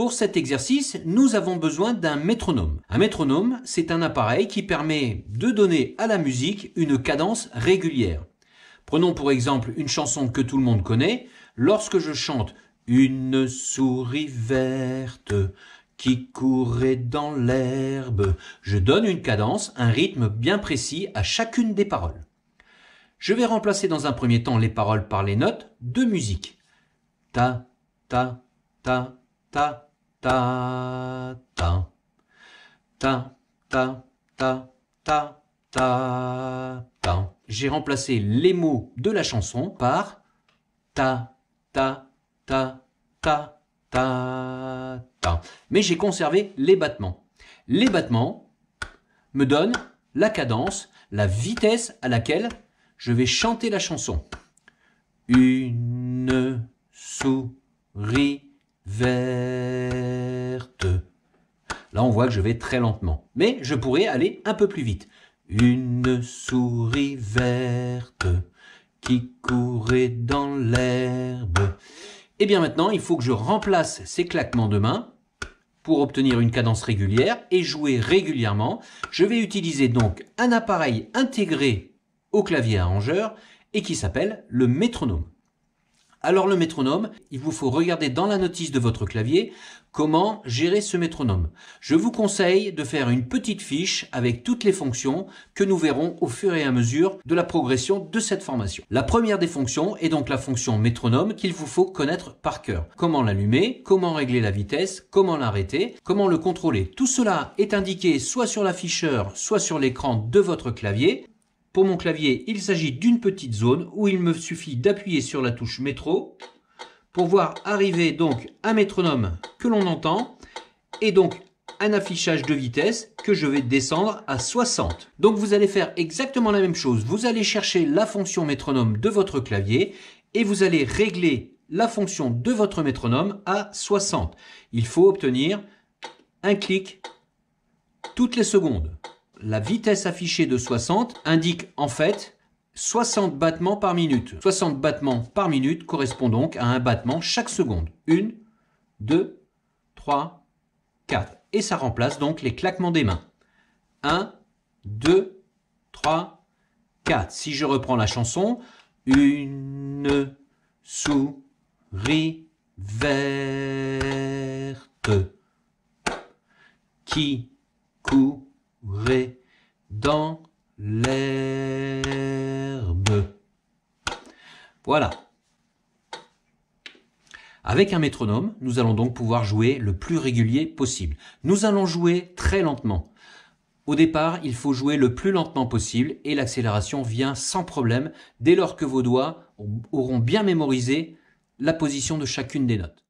Pour cet exercice, nous avons besoin d'un métronome. Un métronome, c'est un appareil qui permet de donner à la musique une cadence régulière. Prenons pour exemple une chanson que tout le monde connaît. Lorsque je chante « Une souris verte qui courait dans l'herbe », je donne une cadence, un rythme bien précis à chacune des paroles. Je vais remplacer dans un premier temps les paroles par les notes de musique. Ta, ta, ta, ta, ta, ta, ta, ta, ta, ta, ta, ta. J'ai remplacé les mots de la chanson par ta, ta, ta, ta, ta, ta. Mais j'ai conservé les battements. Les battements me donnent la cadence, la vitesse à laquelle je vais chanter la chanson. Une souris verte. Là, on voit que je vais très lentement. Mais je pourrais aller un peu plus vite. Une souris verte qui courait dans l'herbe. Et bien maintenant, il faut que je remplace ces claquements de mains pour obtenir une cadence régulière et jouer régulièrement. Je vais utiliser donc un appareil intégré au clavier arrangeur et qui s'appelle le métronome. Alors le métronome, il vous faut regarder dans la notice de votre clavier comment gérer ce métronome. Je vous conseille de faire une petite fiche avec toutes les fonctions que nous verrons au fur et à mesure de la progression de cette formation. La première des fonctions est donc la fonction métronome qu'il vous faut connaître par cœur. Comment l'allumer, comment régler la vitesse, comment l'arrêter, comment le contrôler. Tout cela est indiqué soit sur l'afficheur, soit sur l'écran de votre clavier. Pour mon clavier, il s'agit d'une petite zone où il me suffit d'appuyer sur la touche métro pour voir arriver donc un métronome que l'on entend et donc un affichage de vitesse que je vais descendre à 60. Donc vous allez faire exactement la même chose. Vous allez chercher la fonction métronome de votre clavier et vous allez régler la fonction de votre métronome à 60. Il faut obtenir un clic toutes les secondes. La vitesse affichée de 60 indique en fait 60 battements par minute. 60 battements par minute correspond donc à un battement chaque seconde. 1, 2, 3, 4. Et ça remplace donc les claquements des mains. 1, 2, 3, 4. Si je reprends la chanson, une souris verte qui courait dans l'herbe. Voilà. Avec un métronome, nous allons donc pouvoir jouer le plus régulier possible. Nous allons jouer très lentement. Au départ, il faut jouer le plus lentement possible et l'accélération vient sans problème dès lors que vos doigts auront bien mémorisé la position de chacune des notes.